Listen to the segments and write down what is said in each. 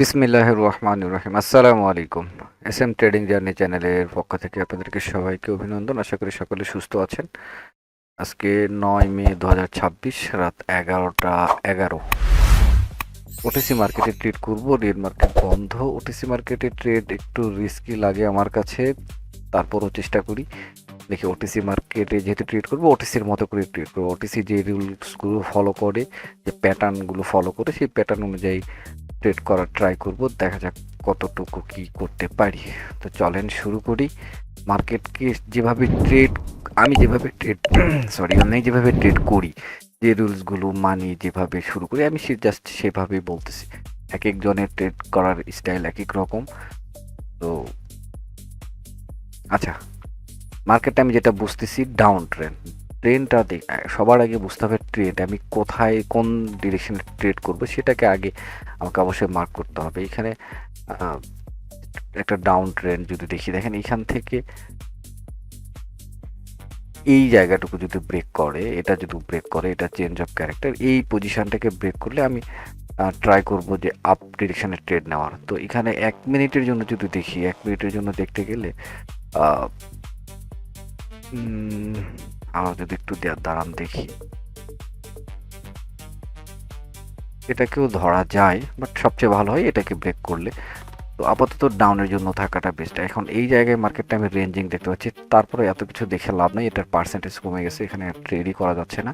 বিসমিল্লাহির রহমানির রহিম। আসসালামু আলাইকুম। এসএম ট্রেডিং জার্নি চ্যানেলের পক্ষ থেকে আপনাদেরকে সবাইকে অভিনন্দন। আশা করি সকলে সুস্থ আছেন। আজকে 9 মে 2026 রাত 11টা 11। ওটিসি মার্কেটে ট্রেড করব। রেড মার্কেট বন্ধ। ওটিসি মার্কেটে ট্রেড একটু রিস্কি লাগে আমার কাছে, তারপরও চেষ্টা করি। দেখি ওটিসি মার্কেটে যেহেতু ট্রেড করবো, ওটিসির মতো করে ট্রেড করবো। ওটিসি যে রুলসগুলো ফলো করে, যে প্যাটার্নগুলো ফলো করে, সেই প্যাটার্ন অনুযায়ী ট্রেড করার ট্রাই করব। দেখা যাক কতটুকু কি করতে পারি। তো চলেন শুরু করি। মার্কেটকে যেভাবে ট্রেড আমি যেভাবে ট্রেড সরি আমি যেভাবে ট্রেড করি, যে রুলসগুলো মানি, যেভাবে শুরু করি, আমি জাস্ট সেভাবেই বলতেছি। এক একজনের ট্রেড করার স্টাইল এক এক রকম। তো আচ্ছা, মার্কেটে আমি যেটা বুঝতেছি ডাউন ট্রেন্ড। ট্রেনটা সবার আগে বুঝতে হবে ট্রেড আমি কোথায় কোন ডিরেকশনে ট্রেড করব, সেটাকে আগে আমাকে অবশ্যই মার্ক করতে হবে। এখানে একটা ডাউন ট্রেন্ড যদি দেখি, দেখেন এইখান থেকে এই জায়গাটুকু যদি ব্রেক করে, এটা যদি ব্রেক করে, এটা চেঞ্জ অফ ক্যারেক্টার, এই পজিশনটাকে ব্রেক করলে আমি ট্রাই করব যে আপ ডিরেকশনে ট্রেড নেওয়ার। তো এখানে 1 মিনিটের জন্য যদি দেখি, 1 মিনিটের জন্য দেখতে গেলে আমার যদি একটু দাঁড়ান দেখি, এটাকেও ধরা যায়, বাট সবচেয়ে ভালো হয় এটাকে ব্রেক করলে। তো আপাতত ডাউনের জন্য থাকাটা বেস্ট। এখন এই জায়গায় মার্কেটটা আমি রেঞ্জিং দেখতে পাচ্ছি, তারপরে এত কিছু দেখে লাভ নেই, এটার পার্সেন্টেজ কমে গেছে, এখানে ট্রেডই করা যাচ্ছে না,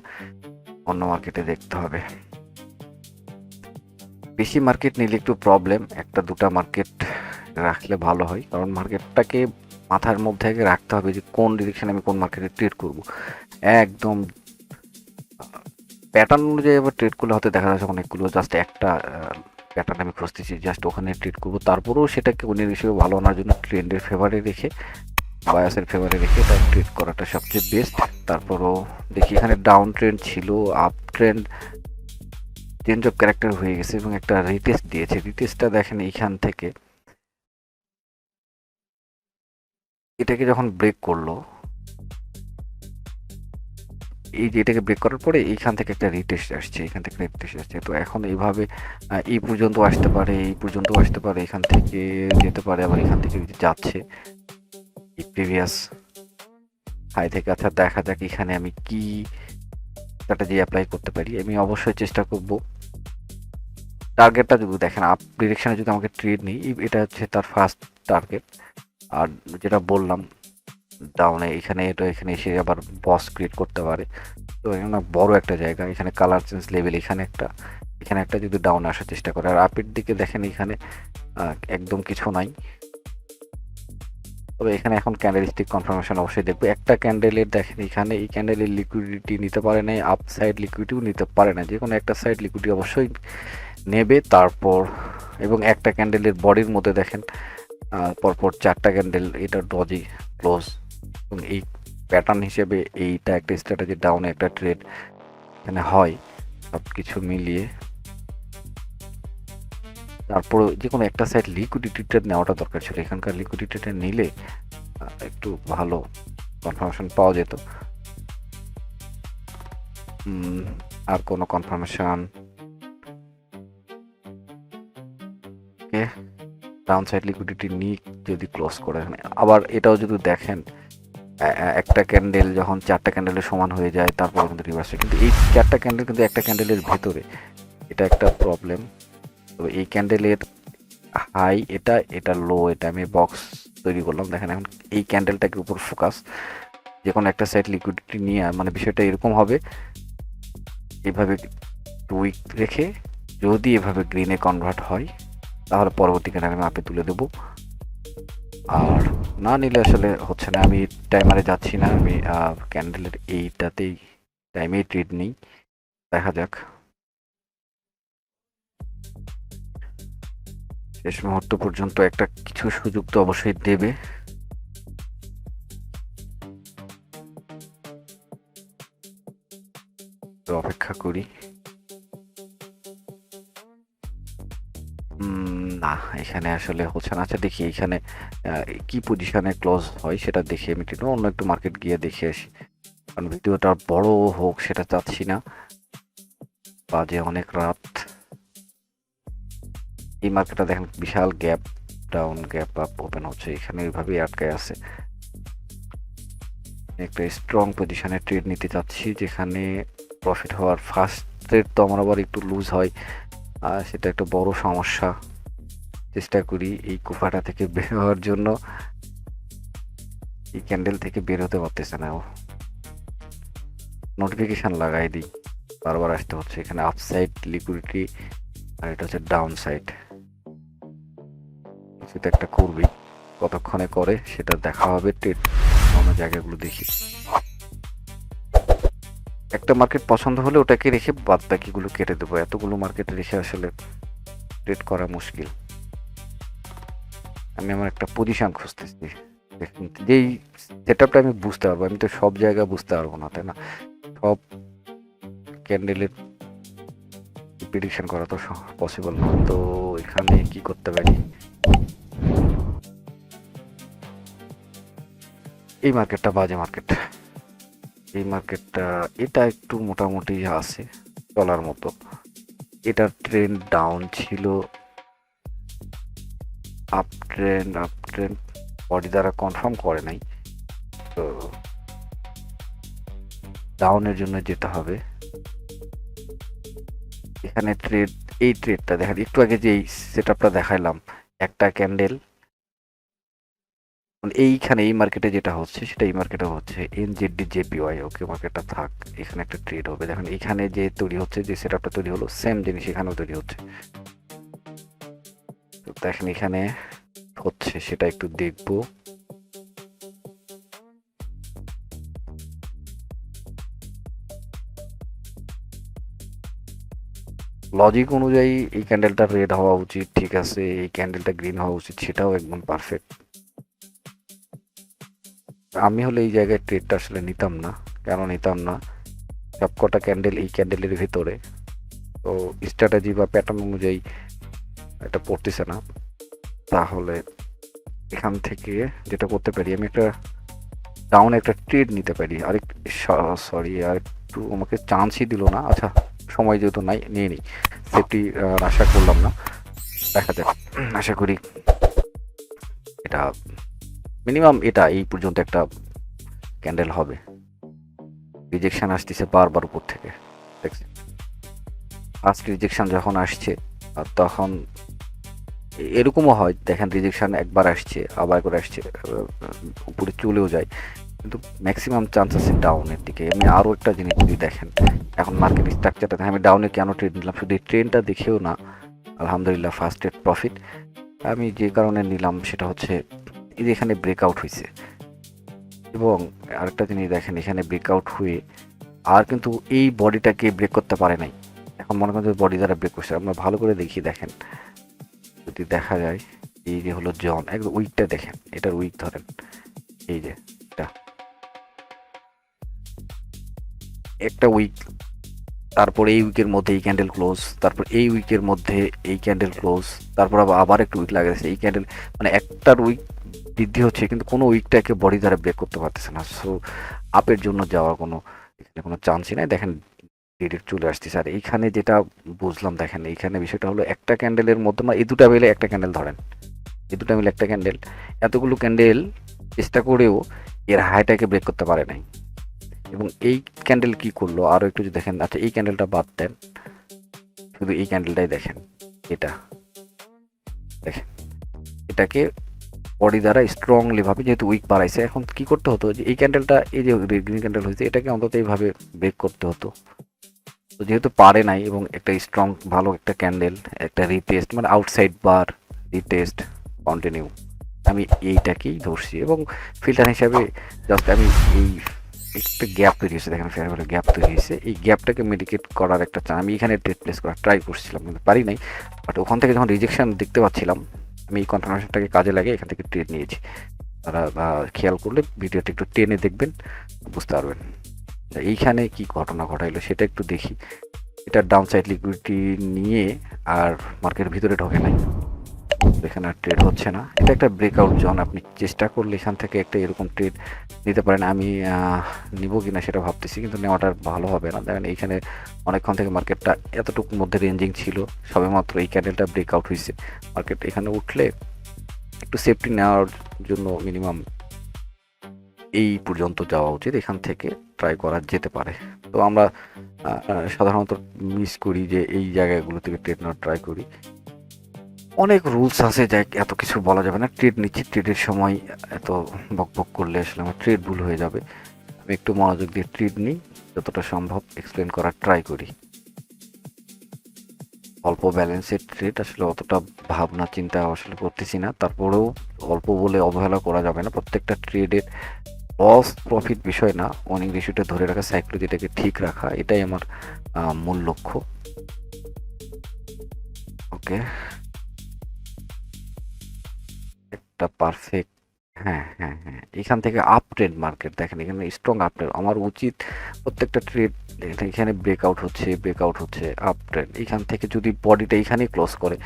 অন্য মার্কেটে দেখতে হবে। বেশি মার্কেট নিলে একটু প্রবলেম, একটা দুটা মার্কেট রাখলে ভালো হয়, কারণ মার্কেটটাকে মাথার মধ্যে আগে রাখতে হবে যে কোন ডিরেকশনে আমি কোন মার্কেটে ট্রেড করব। একদম প্যাটার্ন অনুযায়ী আবার ট্রেড করলে হয়তো দেখা যাচ্ছে অনেকগুলো, জাস্ট একটা প্যাটার্ন আমি খুঁজতেছি, জাস্ট ওখানে ট্রেড করবো, তারপরেও সেটাকে অন্যের হিসেবে ভালো আনার জন্য ট্রেন্ডের ফেভারে রেখে, বায়াসের ফেভারে রেখে এটা ট্রেড করাটা সবচেয়ে বেস্ট। তারপরও দেখি এখানে ডাউন ট্রেন্ড ছিল, up trend change of character হয়ে গেছে এবং একটা রিটেস্ট দিয়েছে। রিটেস্টটা দেখেন এইখান থেকে, এটাকে যখন ব্রেক করলো, এই যে এটাকে ব্রেক করার পরে এইখান থেকে একটা রিটেস্ট আসছে, এখান থেকে রিটেস্ট আসছে। তো এখন এইভাবে এই পর্যন্ত আসতে পারে, এই পর্যন্ত আসতে পারে, এখান থেকে যেতে পারে, আবার এখান থেকে যাচ্ছে এই প্রিভিয়াস হাই থেকে। আচ্ছা, দেখা যাক এখানে আমি কি স্ট্র্যাটেজি অ্যাপ্লাই করতে পারি। আমি অবশ্যই চেষ্টা করব টার্গেটটা যদি দেখেন আপ ডিরেকশনে যদি আমাকে ট্রেড নিই, এটা হচ্ছে তার ফার্স্ট টার্গেট। আর যেটা বললাম ডাউনে, এখানে এটা এখানে এসে আবার বস ক্রিয়েট করতে পারে। তো এখানে বড় একটা জায়গা, এখানে কালার চেঞ্জ লেভেল, এখানে একটা যদি ডাউনে আসার চেষ্টা করে। আর আপের দিকে দেখেন এখানে একদম কিছু নাই। তবে এখানে এখন ক্যান্ডেলস্টিক কনফার্মেশন অবশ্যই দেখবো। একটা ক্যান্ডেলের দেখেন এখানে এই ক্যান্ডেলের লিকুইডিটি নিতে পারে না, আপ সাইড লিকুইডিটিও নিতে পারে না, যে কোনো একটা সাইড লিকুইডিটি অবশ্যই নেবে। তারপর এবং একটা ক্যান্ডেলের বডির মধ্যে দেখেন পরপর 4টা ক্যান্ডেল, এটা ডজি ক্লোজ, এবং এই প্যাটার্ন হিসেবে এইটা একটা স্ট্র্যাটেজি, ডাউনে একটা ট্রেড এখানে হয়। সব কিছু মিলিয়ে তারপর যে কোনো একটা সাইড লিকুইডিটিটা নেওয়াটা দরকার ছিল, এখানকার লিকুইডিটিটা নিলে একটু ভালো কনফার্মেশন পাওয়া যেত। আর কোনো কনফার্মেশন, ওকে, ডাউন সাইড লিকুইডিটি নিয়ে যদি ক্লোজ করে, আবার এটাও যদি দেখেন একটা ক্যান্ডেল যখন 4টা ক্যান্ডেলের সমান হয়ে যায়, তারপর কিন্তু রিভার্স হয়, কিন্তু এই 4টা ক্যান্ডেল কিন্তু একটা ক্যান্ডেলের ভেতরে, এটা একটা প্রবলেম। তো এই ক্যান্ডেলের হাই এটা, এটা লো, এটা আমি বক্স তৈরি করলাম। দেখেন এখন এই ক্যান্ডেলটাকে উপর ফোকাস, যে কোনো একটা সাইড লিকুইডিটি নিয়ে, মানে বিষয়টা এরকম হবে, এইভাবে উইক রেখে যদি এভাবে গ্রিনে কনভার্ট হয়, তাহলে পরবর্তী ক্যান্ডেল আমি আপে তুলে দেবো। আর না নিলে আসলে হচ্ছে না। আমি টাইমারে যাচ্ছি না, আমি ক্যান্ডেলের এইটাতেই টাইমেই ট্রেড নিই। দেখা যাক, শেষ মুহূর্ত পর্যন্ত একটা কিছু সুযোগ তো অবশ্যই দেবে। তো অপেক্ষা করি। না, এখানে আসলে হচ্ছে না। আচ্ছা দেখি এখানে কি পজিশনে ক্লোজ হয় সেটা দেখে আমি অন্য একটু মার্কেট গিয়ে দেখে আসি, কারণ ভিডিওটা বড় হোক সেটা চাচ্ছি না। বাজে অনেক রাত। এই মার্কেটটা দেখেন বিশাল gap down gap up open হচ্ছে, এখানে এইভাবেই আটকায় আছে। একটা স্ট্রং পজিশনে ট্রেড নিতে চাচ্ছি যেখানে প্রফিট হওয়ার ফার্স্ট ট্রেড তো আমার আবার একটু লুজ হয়, আর সেটা একটা বড় সমস্যা। চেষ্টা করি এই কুফাটা থেকে বের হওয়ার জন্য, এই ক্যান্ডেল থেকে বের হতে পারতেছে না। নোটিফিকেশন লাগাই দিই, বারবার আসতে হচ্ছে। এখানে আপসাইড লিকুইডিটি আর এটা হচ্ছে ডাউন সাইড, সেটা একটা করবি, কতক্ষণে করে সেটা দেখা হবে। ট্রেড অন্য জায়গাগুলো দেখি, একটা মার্কেট পছন্দ হলে ওটাকে রেখে বাদ বাকিগুলো কেটে দেবো। এতগুলো মার্কেট রেখে আসলে ট্রেড করা মুশকিল। আমি আমার একটা পজিশন খুঁজতেছি, যেই সেটআপটা আমি বুঝতে পারবো। আমি তো সব জায়গা বুঝতে পারবো না, তাই না? সব ক্যান্ডেলের প্রেডিকশন করা তো পসিবল না। তো এখানে কি করতে পারি, এই মার্কেটটা বাজে মার্কেট। এই মার্কেটটা এটা একটু মোটামুটি আছে চলার মতো। এটার ট্রেন্ড ডাউন ছিল, আপ ট্রেন্ড বডি দ্বারা কনফার্ম করে নাই, তো ডাউনের জন্য যেতে হবে। এখানে ট্রেড, এই ট্রেডটা দেখেন একটু আগে যে সেটআপটা দেখাইলাম, একটা ক্যান্ডেল এইখানে এই মার্কেটে যেটা হচ্ছে সেটা এই মার্কেটে হচ্ছে এনজেডি জেপিওয়াই। ওকে, মার্কেটটা থাক, এখানে একটা ট্রেড হবে। দেখেন এখানে যে তৈরি হচ্ছে, যে সেটআপটা তৈরি হলো সেম জিনিস এখানেও তৈরি হচ্ছে। তো দেখেন এখানে হচ্ছে, সেটা একটু দেখবো। লজিক অনুযায়ী এই ক্যান্ডেলটা রেড হওয়া উচিত, ঠিক আছে, এই ক্যান্ডেলটা গ্রিন হওয়া উচিত, সেটাও একদম পারফেক্ট। আমি হলে এই জায়গায় ট্রেডটা আসলে নিতাম না। কেন নিতাম না, সবকটা ক্যান্ডেল এই ক্যান্ডেলের ভিতরে, তো স্ট্র্যাটেজি বা প্যাটার্ন অনুযায়ী এটা পড়তেছে না। তাহলে এখান থেকে যেটা করতে পারি, আমি একটা ডাউন একটা ট্রেড নিতে পারি। সরি, আর একটু আমাকে চান্সই দিল না। আচ্ছা, সময় যেহেতু নাই, নিয়ে নিই, সেফটি আশা করলাম না। দেখা যাক, আশা করি এটা মিনিমাম এটা এই পর্যন্ত একটা ক্যান্ডেল হবে। রিজেকশন আসতেছে বারবার উপর থেকে, দেখছেন? ফার্স্ট রিজেকশন যখন আসছে তখন এরকমও হয়, দেখেন রিজেকশন একবার আসছে আবার করে আসছে, উপরে চলেও যায়, কিন্তু ম্যাক্সিমাম চান্স আছে ডাউনের দিকে। আমি আরও একটা জিনিস যদি দেখেন, এখন মার্কেট স্ট্রাকচারটা আমি ডাউনে কেন ট্রেড নিলাম, শুধু এই ট্রেনটা দেখেও না, আলহামদুলিল্লাহ ফার্স্ট ট্রেড প্রফিট। আমি যে কারণে নিলাম সেটা হচ্ছে এই যে এখানে ব্রেকআউট হয়েছে, এবং আরেকটা জিনিস দেখেন এখানে ব্রেকআউট হয়ে আর কিন্তু এই বডিটাকে ব্রেক করতে পারে নাই। এখন মনে করেন বডি দ্বারা ব্রেক করছে, আমরা ভালো করে দেখি, দেখেন যদি দেখা যায়, এই যে হলো জন, একদম উইকটা দেখেন, এটার উইক ধরেন, এই যে এটা একটা উইক, তারপর এই উইকের মধ্যে এই ক্যান্ডেল ক্লোজ, তারপর এই উইকের মধ্যে এই ক্যান্ডেল ক্লোজ, তারপর আবার একটু উইক লাগাচ্ছে এই ক্যান্ডেল, মানে একটার উইক বৃদ্ধি হচ্ছে কিন্তু কোনো উইকটাকে বডি দ্বারা ব্রেক করতে পারতেছে না। সো আপের জন্য যাওয়ার কোনো এখানে কোনো চান্সই নাই। দেখেন ডিরেক্ট চলে আসতেছে। আর এইখানে যেটা বুঝলাম, দেখেন এইখানে বিষয়টা হলো একটা ক্যান্ডেলের মধ্যে না, এই দুটা মিলে একটা ক্যান্ডেল ধরেন, এই দুটা মিলে একটা ক্যান্ডেল, এতগুলো ক্যান্ডেল চেষ্টা করেও এর হাইটাকে ব্রেক করতে পারে নাই। এবং এই ক্যান্ডেল কি করলো আরও একটু যদি দেখেন, আচ্ছা এই ক্যান্ডেলটা বাদ দেন, শুধু এই ক্যান্ডেলটাই দেখেন, এটা দেখেন, এটাকে বডি দ্বারা স্ট্রংলি ভাবে যেহেতু উইক বাড়াইছে, এখন কি করতে হতো যে এই ক্যান্ডেলটা, এই যে গ্রিন ক্যান্ডেল হয়েছে, এটাকে অন্তত এইভাবে ব্রেক করতে হতো। তো যেহেতু পারে নাই, এবং একটা স্ট্রং ভালো একটা ক্যান্ডেল, একটা রিটেস্ট, মানে আউটসাইড বার রিটেস্ট কন্টিনিউ, আমি এইটাকেই ধরছি। এবং ফিল্টার হিসাবে জাস্ট আমি এই একটা গ্যাপ তৈরি হয়েছে, দেখেন ফেয়ার গ্যাপ তৈরি হয়েছে, এই গ্যাপটাকে মেডিকেট করার একটা আমি এখানে ট্রেড প্লেস করার ট্রাই করছিলাম, কিন্তু পারি নাই। বাট ওখান থেকে যখন রিজেকশন দেখতে পাচ্ছিলাম, আমি এই কনফার্মেশনটাকে কাজে লাগিয়ে এখান থেকে ট্রেড নিয়েছি। তারা খেয়াল করলে ভিডিওটা একটু টেনে দেখবেন, বুঝতে পারবেন এইখানে কি ঘটনা ঘটাইলো সেটা একটু দেখি। এটা ডাউন সাইড লিকুইডিটি নিয়ে আর মার্কেটের ভিতরে ঢোকে নাই, এখানে আর ট্রেড হচ্ছে না। এটা একটা ব্রেকআউট জোন, আপনি চেষ্টা করলে এখান থেকে একটা এরকম ট্রেড নিতে পারেন। আমি নিব কিনা সেটা ভাবতেছি, কিন্তু নেওয়াটা ভালো হবে না। দেখেন এইখানে অনেকক্ষণ থেকে মার্কেটটা এতটুকুর মধ্যে রেঞ্জিং ছিল, সবেমাত্র এই ক্যান্ডেলটা ব্রেকআউট হয়েছে। মার্কেট এখানে উঠলে একটু সেফটি নেওয়ার জন্য মিনিমাম এই পর্যন্ত যাওয়া উচিত, এখান থেকে ট্রাই করা যেতে পারে। তো আমরা সাধারণত মিস করি যে এই জায়গাগুলো থেকে ট্রেড নেওয়ার ট্রাই করি। অনেক রুলস আছে, যাই এত কিছু বলা যাবে না। ট্রেড নিচ্ছি, ট্রেডের সময় এত বকবক করলে আসলে আমার ট্রেড ভুল হয়ে যাবে। আমি একটু মনোযোগ দিয়ে ট্রেড নিই, যতটা সম্ভব এক্সপ্লেন করার ট্রাই করি। অল্প ব্যালেন্সের ট্রেড, আসলে অতটা ভাবনা চিন্তা আসলে করতেছি না। তারপরেও অল্প বলে অবহেলা করা যাবে না। প্রত্যেকটা ট্রেডের লস প্রফিট বিষয় না, অনেক রেশিওটা ধরে রাখা, সাইকোলজিটাকে ঠিক রাখা, এটাই আমার মূল লক্ষ্য। ওকে, একটা পারফেক্ট, হ্যাঁ হ্যাঁ হ্যাঁ, এখান থেকে আপ ট্রেন্ড মার্কেট দেখেন, এখানে স্ট্রং আপ ট্রেন্ড। আমার উচিত প্রত্যেকটা ট্রেড এখানে ব্রেকআউট হচ্ছে আপ ট্রেন্ড। এখান থেকে যদি বডিটা এখানেই ক্লোজ করে,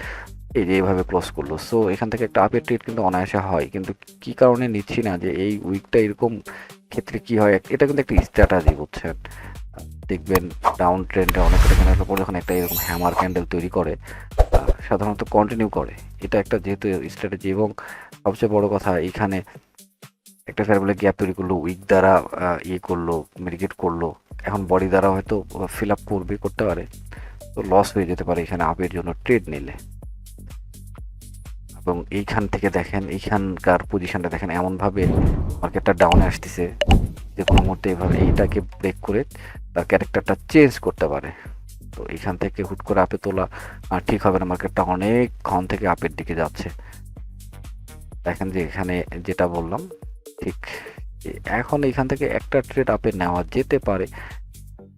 এই যে এইভাবে ক্লোজ করলো, সো এখান থেকে একটা আপের ট্রেড কিন্তু অনায়াসে হয়। কিন্তু কি কারণে নিচ্ছি না, যে এই উইকটা এরকম ক্ষেত্রে কি হয়, এটা কিন্তু একটা স্ট্র্যাটাজি, বুঝছেন। দেখবেন ডাউন ট্রেন্ডে অনেকটা ক্যান্ডেলের পর যখন একটা এরকম হ্যামার ক্যান্ডেল তৈরি করে, সাধারণত কন্টিনিউ করে। এটা একটা যেহেতু স্ট্র্যাটেজি, এবং সবচেয়ে বড় কথা এখানে একটা ফেয়ারবেলে গ্যাপ তৈরি করলো, উইক দ্বারা ইয়ে করলো, মিটিগেট করলো, এখন বডি দ্বারা হয়তো ফিল আপ করতে পারে, তো লস হয়ে যেতে পারে এখানে আপের জন্য ট্রেড নিলে। এবং এইখান থেকে দেখেন, এইখানকার পজিশনটা দেখেন, এমনভাবে মার্কেটটা ডাউনে আসতেছে, যে কোনো মুহূর্তে এভাবে এইটাকে ব্রেক করে তার ক্যারেক্টারটা চেঞ্জ করতে পারে। তো এইখান থেকে হুট করে আপে তোলা ঠিক হবে না, মার্কেটটা অনেকক্ষণ থেকে আপের দিকে যাচ্ছে। দেখেন যে এখানে যেটা বললাম ঠিক, এখন এইখান থেকে একটা ট্রেড আপে নেওয়া যেতে পারে,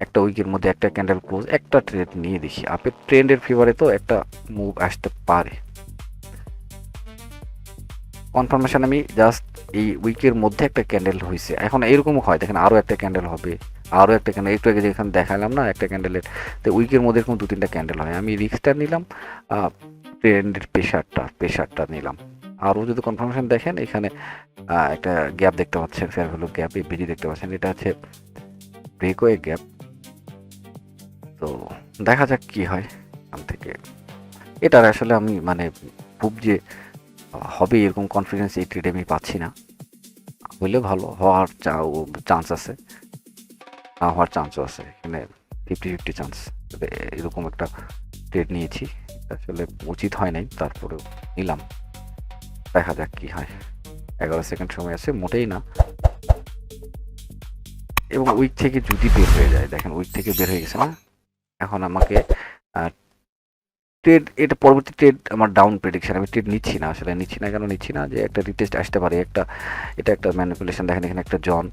একটা উইকের মধ্যে একটা ক্যান্ডেল ক্লোজ, একটা ট্রেড নিয়ে দেখি আপের ট্রেন্ডের ফেভারে তো একটা মুভ আসতে পারে। কনফার্মেশন আমি জাস্ট এই উইকের মধ্যে একটা ক্যান্ডেল হয়েছে, এখন এরকম হয় দেখেন, আরও একটা ক্যান্ডেল হবে, আরও একটা ক্যান্ডেল, একটু আগে যেখানে দেখালাম না একটা ক্যান্ডেলের, তো উইকের মধ্যে এরকম 2-3টা ক্যান্ডেল হয়। আমি রিস্কটা নিলাম, ট্রেন্ডের প্রেশারটা নিলাম। আরও যদি কনফার্মেশন দেখেন, এখানে একটা গ্যাপ দেখতে পাচ্ছেন, ফেয়ার ভ্যালু গ্যাপ, এই বিডি দেখতে পাচ্ছেন, এটা হচ্ছে ব্রেকওয়ে গ্যাপ। তো দেখা যাক কি হয় এখান থেকে। এটার আসলে আমি মানে খুব যে হবে এরকম কনফিডেন্স এই ট্রেডে আমি পাচ্ছি না। হইলে ভালো, হওয়ার চান্স আছে, না হওয়ার চান্সও আছে, এখানে 50-50 চান্স। এরকম একটা ট্রেড নিয়েছি, আসলে উচিত হয় নাই, তারপরেও নিলাম। দেখা যাক কি হয়। 11 সেকেন্ড সময় আছে, মোটেই না। এবং উইক থেকে যদি বের হয়ে যায়, দেখেন উইক থেকে বের হয়ে গেছে না, এখন আমাকে ট্রেড, এটা পরবর্তী ট্রেড আমার ডাউন প্রেডিকশন, আমি ট্রেড নিচ্ছি না, আসলে নিচ্ছি না। কেন নিচ্ছি না, যে একটা রিটেস্ট আসতে পারে, এটা একটা ম্যানিপুলেশন। দেখেন এখানে একটা জন,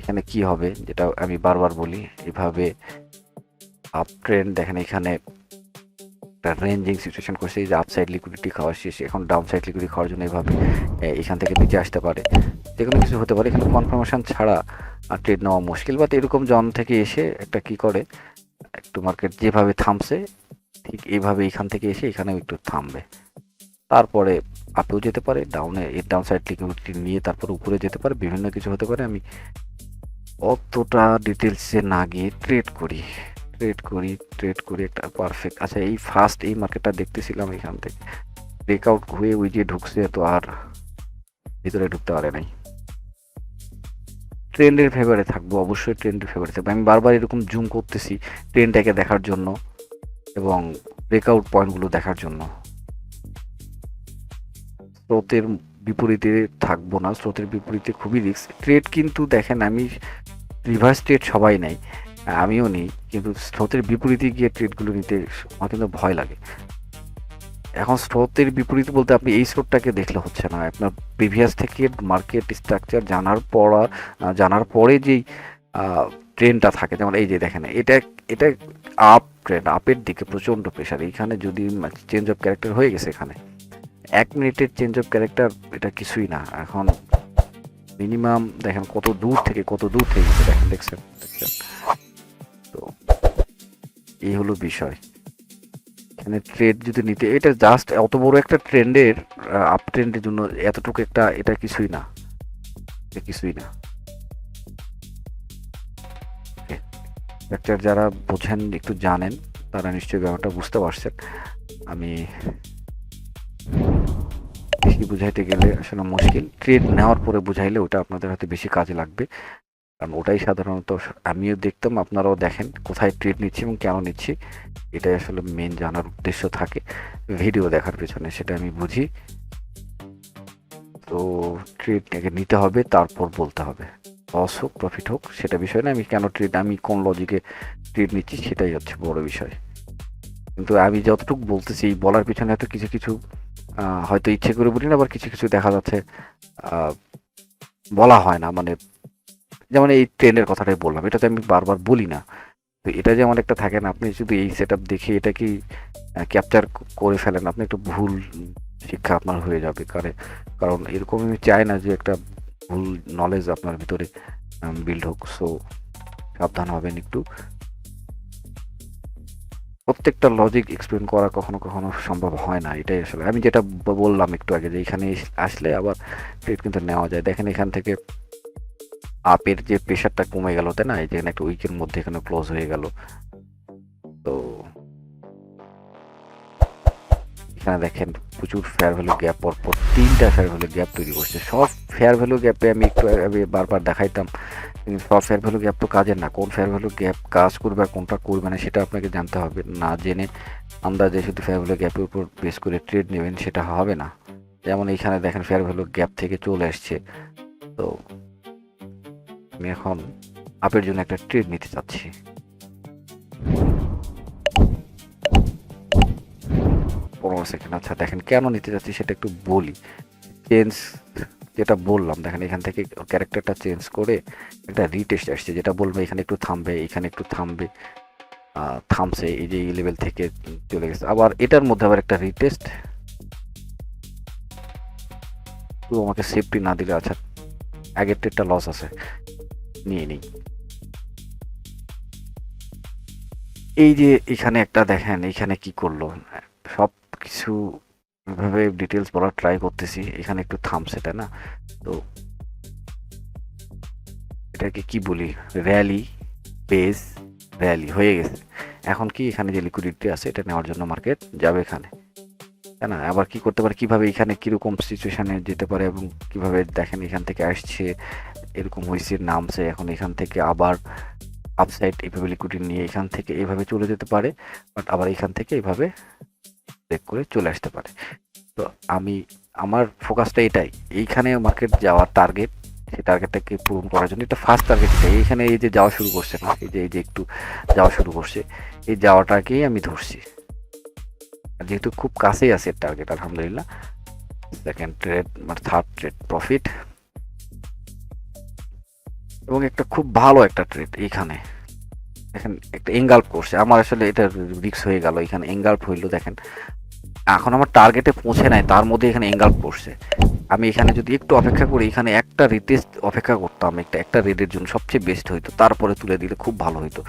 এখানে কি হবে, যেটা আমি বারবার বলি, এভাবে আপ ট্রেন্ড দেখেন, এখানে একটা রেঞ্জিং সিচুয়েশন করছে, এই যে আপসাইড লিকুইডিটি খাওয়া শেষ, এখন ডাউন সাইড লিকুইডিটি খাওয়ার জন্য এভাবে এখান থেকে নিচে আসতে পারে, যে কোনো কিছু হতে পারে। এখানে কনফার্মেশন ছাড়া ট্রেড নেওয়া মুশকিল। বাট এরকম জন থেকে এসে একটা কি করে, একটু মার্কেট যেভাবে থামছে ঠিক এইভাবে এখান থেকে এসে এখানেও একটু থামবে, তারপরে আপেও যেতে পারে, ডাউনে এর ডাউন সাইড লিকুইডিটি নিয়ে তারপরে উপরে যেতে পারে, বিভিন্ন কিছু হতে পারে। আমি অতটা ডিটেলসে না গিয়ে ট্রেড করি একটা পারফেক্ট। আচ্ছা, এই ফার্স্ট এই মার্কেটটা দেখতেছিলাম, এখান থেকে ব্রেকআউট হয়ে ওই যে ঢুকছে, তো আর ভিতরে ঢুকতে পারে নাই। ট্রেন্ডের ফেভারে থাকবো, অবশ্যই ট্রেন্ডের ফেভারে থাকবো। আমি বারবার এরকম জুম করতেছি ট্রেন্ডটাকে দেখার জন্য এবং ব্রেকআউট পয়েন্টগুলো দেখার জন্য। স্রোতের বিপরীতে থাকবো না, স্রোতের বিপরীতে খুবই রিস্ক ট্রেড। কিন্তু দেখেন, আমি রিভার্স ট্রেড সবাই নেই, আমিও নিই, কিন্তু স্রোতের বিপরীতে গিয়ে ট্রেডগুলো নিতে আমার কিন্তু ভয় লাগে। এখন স্রোতের বিপরীতে বলতে আপনি এই স্রোতটাকে দেখলে হচ্ছে না, আপনার প্রিভিয়াস থেকে মার্কেট স্ট্রাকচার জানার পরে যেই ট্রেনটা থাকে, যেমন এই যে দেখেন, এটা আপ ট্রেন্ড, আপের দিকে প্রচণ্ড প্রেশার। এইখানে যদি চেঞ্জ অফ ক্যারেক্টার হয়ে গেছে, এখানে 1 মিনিটের চেঞ্জ অফ ক্যারেক্টার, এটা কিছুই না। এখন মিনিমাম দেখেন কত দূর থেকে গেছে, দেখছেন। তো এই হলো বিষয়। এখানে ট্রেড যদি নিতে, এটা জাস্ট অত বড় একটা ট্রেন্ডের আপ ট্রেন্ডের জন্য এতটুকু একটা, এটা কিছুই না, এটা কিছুই না। স্ট্রাকচার যারা বোঝেন, একটু জানেন, তারা নিশ্চয়ই ব্যাপারটা বুঝতে পারছেন। আমি বেশি বুঝাইতে গেলে আসলে মুশকিল, ট্রেড নেওয়ার পরে বুঝাইলে ওটা আপনাদের হয়তো বেশি কাজে লাগবে, কারণ ওটাই সাধারণত আমিও দেখতাম, আপনারাও দেখেন কোথায় ট্রেড নিচ্ছি এবং কেন নিচ্ছি, এটাই আসলে মেন জানার উদ্দেশ্য থাকে ভিডিও দেখার পেছনে, সেটা আমি বুঝি। তো ট্রেড নিতে হবে, তারপর বলতে হবে, লস হোক প্রফিট হোক সেটা বিষয় না, আমি কেন ট্রেড, আমি কোন লজিকে ট্রেড নিচ্ছি সেটাই হচ্ছে বড় বিষয়। কিন্তু আমি যতটুকু বলতেছি, এই বলার পিছনে হয়তো কিছু কিছু হয়তো ইচ্ছে করে বলি না, আবার কিছু কিছু দেখা যাচ্ছে বলা হয় না, মানে যেমন এই ট্রেনের কথাটাই বললাম, এটা তো আমি বারবার বলি না। তো এটা যেমন একটা থাকে না, আপনি শুধু এই সেট আপ দেখে এটা কি ক্যাপচার করে ফেলেন, আপনি একটু ভুল শিক্ষা আপনার হয়ে যাবে, কারণ এরকম আমি চাই না যে একটা ভুল নলেজ আপনার ভিতরে বিল্ড হোক। সো সাবধান হবেন একটু, প্রত্যেকটা লজিক এক্সপ্লেন করা কখনো কখনো সম্ভব হয় না, এটাই আসলে আমি যেটা বললাম একটু আগে, যে এখানে আসলে আবার ট্রেড কিন্তু নেওয়া যায়। দেখেন এখান থেকে আপের যে প্রেশারটা কমে গেল, তাই না, এই যে একটা উইকের মধ্যে এখানে ক্লোজ হয়ে গেল। তো এখানে দেখেন প্রচুর ফেয়ার ভ্যালু গ্যাপ, পরপর 3টা ফেয়ার ভ্যালু গ্যাপ তৈরি করছে। সব ফেয়ার ভ্যালু গ্যাপে আমি একটু আগে বারবার দেখাইতাম, সব ফেয়ার ভ্যালু গ্যাপ তো কাজের না, কোন ফেয়ার ভ্যালু গ্যাপ কাজ করবে আর কোনটা করবে না সেটা আপনাকে জানতে হবে। না জেনে আন্দাজে শুধু ফেয়ার ভ্যালু গ্যাপের উপর বেস করে ট্রেড নেবেন, সেটা হবে না। যেমন এইখানে দেখেন ফেয়ার ভ্যালু গ্যাপ থেকে চলে আসছে। তো আমি এখন আপের জন্য একটা ট্রেড নিতে চাচ্ছি। সেকেন্ড, আচ্ছা দেখেন কেন নিতে যাচ্ছি সেটা একটু বলি। চেঞ্জ যেটা বললাম, দেখেন এখান থেকে ক্যারেক্টারটা চেঞ্জ করে একটা রিটেস্ট আসছে, যেটা বলবে এখানে একটু থামবে, এখানে একটু থামবে, থামছে, এই যে এই লেভেল থেকে চলে গেছে। আবার এটার মধ্যে আবার একটা রিটেস্ট, তো আমাকে সেফটি না দিলে, আচ্ছা আগের ট্রেডটা লস আছে, নিয়ে নিই। এই যে এখানে একটা দেখেন, এখানে কি করলো, সব কিছু এভাবে ডিটেলস বলার ট্রাই করতেছি, এখানে একটু থামছে, তাই না। তো এটাকে কি বলি, র্যালি, বেস র্যালি হয়ে গেছে। এখন কি এখানে যে লিকুইডিটি আছে এটা নেওয়ার জন্য মার্কেট যাবে এখানে, তাই না। আবার কি করতে পারে, কিভাবে এখানে কিরকম সিচুয়েশনে যেতে পারে, এবং কিভাবে দেখেন এখান থেকে আসছে, এরকম হয়েছে, নামছে, এখন এখান থেকে আবার আপসাইড এইভাবে লিকুইডিটি নিয়ে এখান থেকে এইভাবে চলে যেতে পারে, বাট আবার এখান থেকে এইভাবে ব্রেক করে চলে আসতে পারে। তো আমার ফোকাসটা এটাই, এইখানে মার্কেট যাওয়ার টার্গেট, সেই টার্গেটটাকে পূরণ করার জন্য এটা ফার্স্ট টার্গেট এটাই। এইখানে এই যে যাওয়া শুরু করছে না, এই যে একটু যাওয়া শুরু করছে, এই যাওয়াটাকেই আমি ধরছি, যেহেতু খুব কাছেই আছে এর টার্গেট, আলহামদুলিল্লাহ। সেকেন্ড ট্রেড মানে থার্ড ট্রেড প্রফিট, এবং একটা খুব ভালো একটা ট্রেড এইখানে দেখেন, একটা এঙ্গাল্প করছে, আমার আসলে এটা রিস্ক হয়ে গেল, এখানে এঙ্গাল্প হইলো, দেখেন এখন আমার টার্গেটে পৌঁছে নাই, তার মধ্যে এখানে এঙ্গাল্প করছে। আমি এখানে যদি একটু অপেক্ষা করি, এখানে একটা রিটেস্ট অপেক্ষা করতাম, একটা রেডের জন্য সবচেয়ে বেস্ট হইতো, তারপরে তুলে দিলে খুব ভালো হইতো।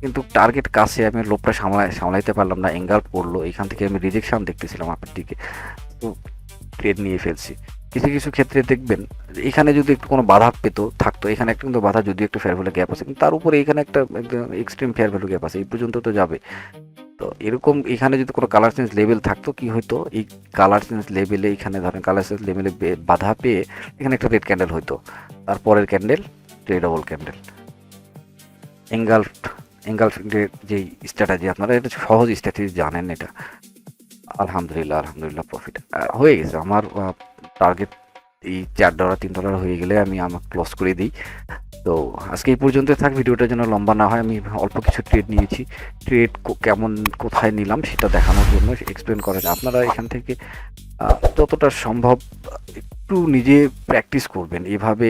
কিন্তু টার্গেট কাছে, আমি লোভটা সামলাইতে পারলাম না, এঙ্গাল্প করলো, এখান থেকে আমি রিজেকশন দেখতেছিলাম আপনার দিকে, তো ট্রেড নিয়ে ফেলছি। কিছু কিছু ক্ষেত্রে দেখবেন এখানে যদি একটু কোনো বাধা থাকতো, এখানে একটা কিন্তু বাধা, যদিও একটু ফেয়ার ভ্যালু গ্যাপ আছে, কিন্তু তার উপরে এখানে একটা একদম এক্সট্রিম ফেয়ার ভ্যালু গ্যাপ আছে, এই পর্যন্ত তো যাবে। তো এরকম এখানে যদি কোনো কালার চেঞ্জ লেভেল থাকতো, কি হয়তো এই কালার চেঞ্জ লেভেলে, এখানে ধরেন কালার চেঞ্জ লেভেলে বাধা পেয়ে এখানে একটা রেড ক্যান্ডেল হইতো, তারপরের ক্যান্ডেল ট্রেডেবল ক্যান্ডেল, এঙ্গালফিংয়ের যেই স্ট্র্যাটেজি, আপনারা এটা সহজ স্ট্র্যাটেজি জানেন, এটা আলহামদুলিল্লাহ প্রফিট হয়ে গেছে আমার। টার্গেট এই $4 $3 হয়ে গেলে আমি আমার ক্লোজ করে দিই। তো আজকে এই পর্যন্ত থাক, ভিডিওটা যেন লম্বা না হয়। আমি অল্প কিছু ট্রেড নিয়েছি, ট্রেড কেমন কোথায় নিলাম সেটা দেখানোর জন্য এক্সপ্লেন করা যায়। আপনারা এখান থেকে যতটা সম্ভব একটু নিজে প্র্যাকটিস করবেন, এভাবে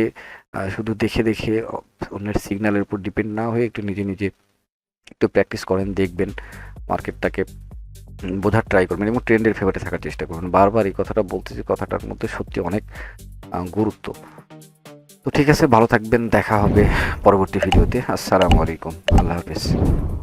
শুধু দেখে দেখে অন্যের সিগন্যালের উপর ডিপেন্ড না হয়ে একটু নিজে নিজে একটু প্র্যাকটিস করেন, দেখবেন মার্কেটটাকে বোঝার ট্রাই করবেন এবং ট্রেন্ডের ফেভারে থাকার চেষ্টা করবেন। বারবার এই কথাটা বলতেছি, কথাটার মধ্যে সত্যি অনেক গুরুত্ব। তো ঠিক আছে, ভালো থাকবেন, দেখা হবে পরবর্তী ভিডিওতে। আসসালামু আলাইকুম, আল্লাহ হাফেজ।